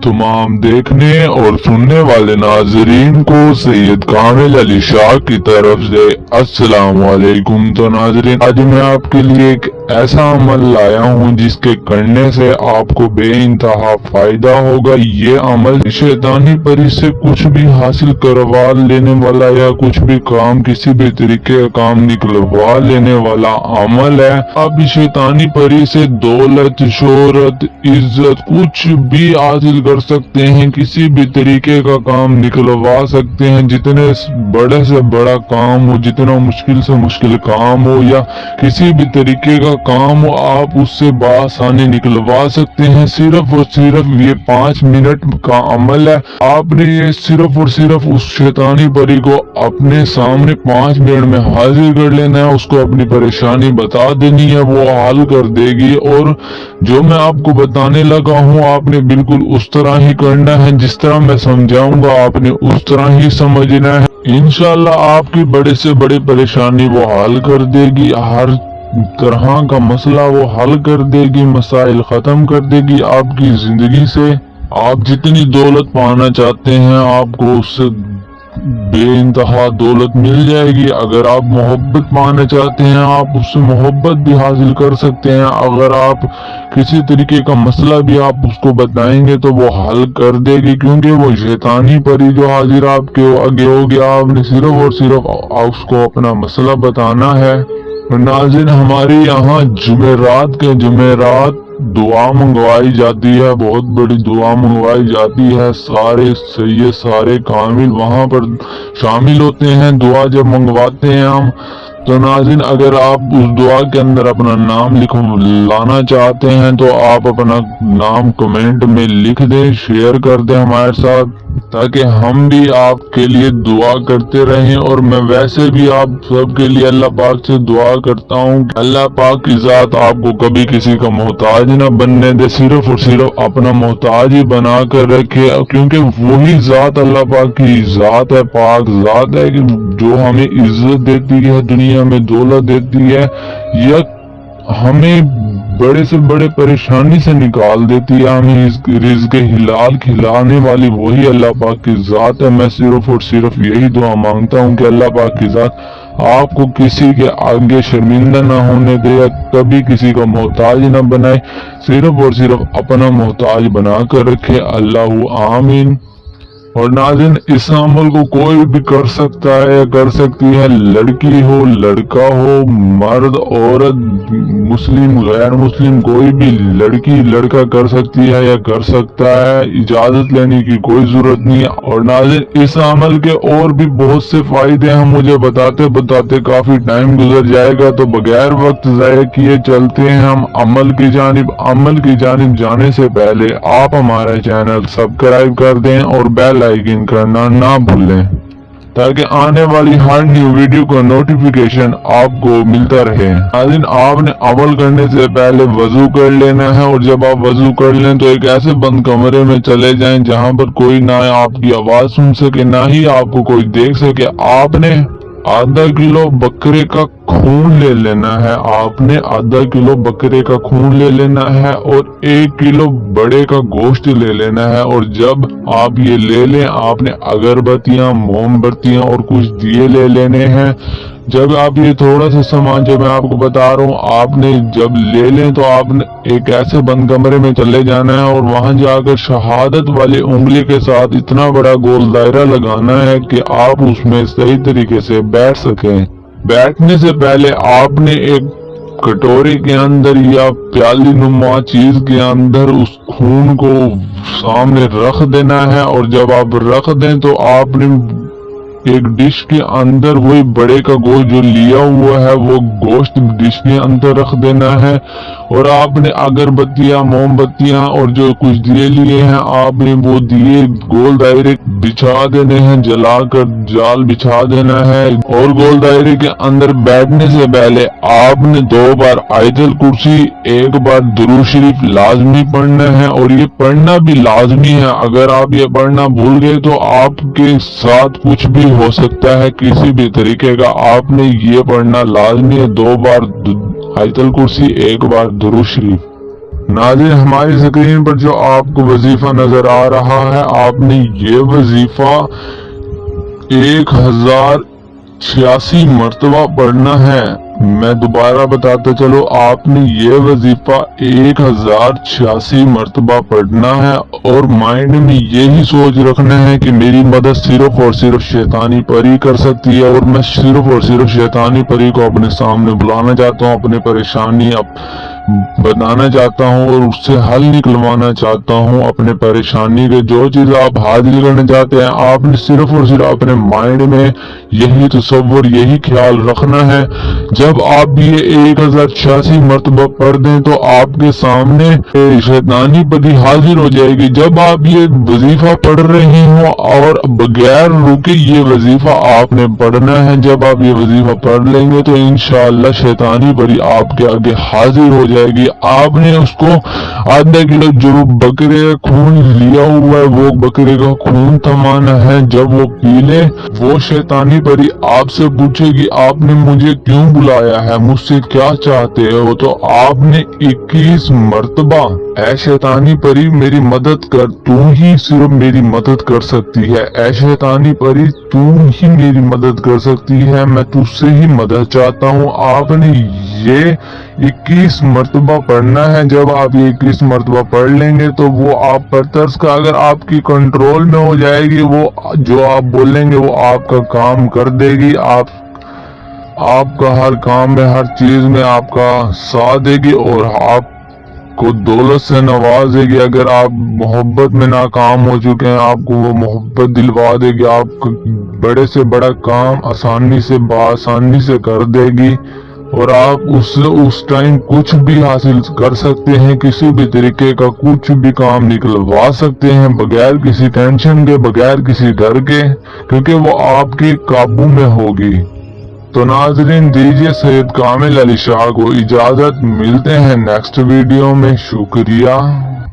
तमाम देखने और सुनने वाले नाजरीन को सैयद कामिल अली शाह की तरफ से अस्सलाम वालेकुम। तो नाजरीन, आज मैं आपके लिए एक ऐसा अमल लाया हूँ जिसके करने से आपको बेइंतहा फायदा होगा। ये अमल शैतानी परी से कुछ भी हासिल करवा लेने वाला या कुछ भी काम, किसी भी तरीके का काम निकलवा लेने वाला अमल है। आप शैतानी परी से दौलत, शोहरत, इज्जत कुछ भी हासिल कर सकते हैं। किसी भी तरीके का काम निकलवा सकते हैं। जितने बड़े से बड़ा काम हो, जितना मुश्किल से मुश्किल काम हो या किसी भी तरीके का काम हो, आप उससे बआसानी निकलवा सकते हैं। सिर्फ और सिर्फ ये 5 मिनट का अमल है। आपने ये सिर्फ और सिर्फ उस शैतानी परी को अपने सामने 5 मिनट में हाजिर कर लेना है। उसको अपनी परेशानी बता देनी है, वो हल कर देगी। और जो मैं आपको बताने लगा हूँ आपने बिल्कुल उस तरह ही करना है। जिस तरह मैं समझाऊंगा आपने उस तरह ही समझना है। इंशाल्लाह आपकी बड़े से बड़ी परेशानी वो हल कर देगी। हर तरह का मसला वो हल कर देगी, मसाइल खत्म कर देगी आपकी जिंदगी से। आप जितनी दौलत पाना चाहते हैं आपको उससे बेइंतहा दौलत मिल जाएगी। अगर आप मोहब्बत पाना चाहते हैं आप उससे मोहब्बत भी हासिल कर सकते हैं। अगर आप किसी तरीके का मसला भी आप उसको बताएंगे तो वो हल कर देगी, क्योंकि वो शैतानी परी जो हाजिर आपके आगे हो गया। आपने सिर्फ और सिर्फ उसको अपना मसला बताना है। नाज़रीन, हमारे यहाँ जुमेरात दुआ मंगवाई जाती है, बहुत बड़ी दुआ मंगवाई जाती है। सारे सैयद, सारे कामिल वहाँ पर शामिल होते हैं दुआ जब मंगवाते हैं हम। तो नाज़रीन, अगर आप उस दुआ के अंदर अपना नाम लाना चाहते हैं तो आप अपना नाम कमेंट में लिख दें, शेयर कर दें हमारे साथ, ताकि हम भी आपके लिए दुआ करते रहें। और मैं वैसे भी आप सबके लिए अल्लाह पाक से दुआ करता हूँ, अल्लाह पाक की जात आपको कभी किसी का मोहताज ना बनने दे, सिर्फ और सिर्फ अपना मोहताज ही बना कर रखे। क्योंकि वही जात अल्लाह पाक की जात है, पाक जात है कि जो हमें इज्जत देती है, दुनिया में दौलत देती है, या हमें बड़े से बड़े परेशानी से निकाल देती है, हमें रिज़्क़ हिलाल खिलाने वाली वही अल्लाह पाक की जात है। मैं सिर्फ और सिर्फ यही दुआ मांगता हूँ कि अल्लाह पाक की जात आपको किसी के आगे शर्मिंदा ना होने दे, या कभी किसी का मोहताज ना बनाए, सिर्फ और सिर्फ अपना मोहताज बना कर रखे। अल्लाह आमीन। और नाज़रीन, इस अमल को कोई भी कर सकता है या कर सकती है, लड़की हो, लड़का हो, मर्द, औरत, मुस्लिम, गैर मुस्लिम, कोई भी लड़की लड़का कर सकती है या कर सकता है। इजाजत लेने की कोई जरूरत नहीं है। और नाज़रीन, इस अमल के और भी बहुत से फायदे हैं, मुझे बताते बताते काफी टाइम गुजर जाएगा, तो बगैर वक्त जाया किए चलते हैं हम अमल की जानिब जाने से पहले आप हमारा चैनल सब्सक्राइब कर दें और बेल आइकन करना ना भूलें, ताकि आने वाली हर न्यू वीडियो का नोटिफिकेशन आपको मिलता रहे। नाज़रीन, आपने अमल करने से पहले वजू कर लेना है। और जब आप वजू कर लें तो एक ऐसे बंद कमरे में चले जाएं जहां पर कोई ना आपकी आवाज सुन सके, ना ही आपको कोई देख सके। आपने आधा किलो बकरे का खून ले लेना है। आपने आधा किलो बकरे का खून ले लेना है और 1 किलो बड़े का गोश्त ले लेना है। और जब आप ये ले लें, आपने अगरबत्तियां, मोमबत्तियां और कुछ दिए ले लेने हैं। जब आप ये थोड़ा सा सामान जो मैं आपको बता रहा हूँ आपने जब ले लें तो आपने एक ऐसे बंद कमरे में चले जाना है और वहां जाकर शहादत वाली उंगली के साथ इतना बड़ा गोल दायरा लगाना है कि आप उसमें सही तरीके से बैठ सकें। बैठने से पहले आपने एक कटोरी के अंदर या प्याली नुमा चीज के अंदर उस खून को सामने रख देना है। और जब आप रख दें तो आपने एक डिश के अंदर वही बड़े का गोश्त जो लिया हुआ है वो गोश्त डिश के अंदर रख देना है। और आपने अगरबत्तियां, मोमबत्तियां और जो कुछ दिए लिए हैं आपने वो दिए गोल दायरे बिछा देने हैं, जलाकर जाल बिछा देना है। और गोल दायरे के अंदर बैठने से पहले आपने 2 बार आयतल कुर्सी, 1 बार दुरूद शरीफ लाजमी पढ़ना है। और ये पढ़ना भी लाजमी है, अगर आप ये पढ़ना भूल गए तो आपके साथ कुछ भी हो सकता है, किसी भी तरीके का। आपने ये पढ़ना लाजमी है, 2 बार आयतल कुर्सी, 1 बार दुरूद शरीफ। नाज़रीन हमारी स्क्रीन पर जो आपको वजीफा नजर आ रहा है, आपने ये वजीफा 1086 मरतबा पढ़ना है। मैं दोबारा बताता चलो, आपने ये वजीफा 1086 मरतबा पढ़ना है और माइंड में यही सोच रखना है कि मेरी मदद सिर्फ और सिर्फ शैतानी परी कर सकती है और मैं सिर्फ और सिर्फ शैतानी परी को अपने सामने बुलाना चाहता हूँ, अपनी परेशानी बताना चाहता हूँ और उससे हल निकलवाना चाहता हूँ। अपने परेशानी के जो चीज आप हासिल करना चाहते हैं, आपने सिर्फ और सिर्फ अपने माइंड में यही तसव्वुर, यही ख्याल रखना है। जब आप ये 1086 मरतबा पढ़ दें तो आपके सामने शैतानी परी हाजिर हो जाएगी। जब आप ये वजीफा पढ़ रहे हो और बगैर रुके ये वजीफा आपने पढ़ना है, जब आप ये वजीफा पढ़ लेंगे तो इंशाअल्लाह शैतानी परी आपके आगे हाजिर हो जाएगी। आपने उसको आधा किलो जो बकरे का खून लिया हुआ है, वो बकरे का खून थमाना है। जब वो पी ले, वो शैतानी परी आपसे पूछेगी आपने मुझे क्यों बुलाया है, मुझसे क्या चाहते हो, तो आपने 21 मरतबा ऐ शैतानी परी मेरी मदद कर, तू ही सिर्फ मेरी मदद कर सकती है, ऐ शैतानी परी तू ही मेरी मदद कर सकती है, मैं तुझसे ही मदद चाहता हूँ। आपने ये 21 मरतबा पढ़ना है। जब आप ये 21 मरतबा पढ़ लेंगे तो वो आप पर तरस का अगर आपकी कंट्रोल में हो जाएगी, वो जो आप बोलेंगे वो आपका काम कर देगी। आपका हर काम में, हर चीज में आपका साथ देगी और आपको दौलत से नवाजेगी। अगर आप मोहब्बत में नाकाम हो चुके हैं, आपको वो मोहब्बत दिलवा देगी। आपको बड़े से बड़ा काम आसानी से बासानी से कर देगी और आप उस टाइम कुछ भी हासिल कर सकते हैं, किसी भी तरीके का कुछ भी काम निकलवा सकते हैं बगैर किसी टेंशन के, बगैर किसी डर के, क्योंकि वो आपके काबू में होगी। तो नाज़रीन दीजिए सैयद कामिल अली शाह को इजाजत, मिलते हैं नेक्स्ट वीडियो में। शुक्रिया।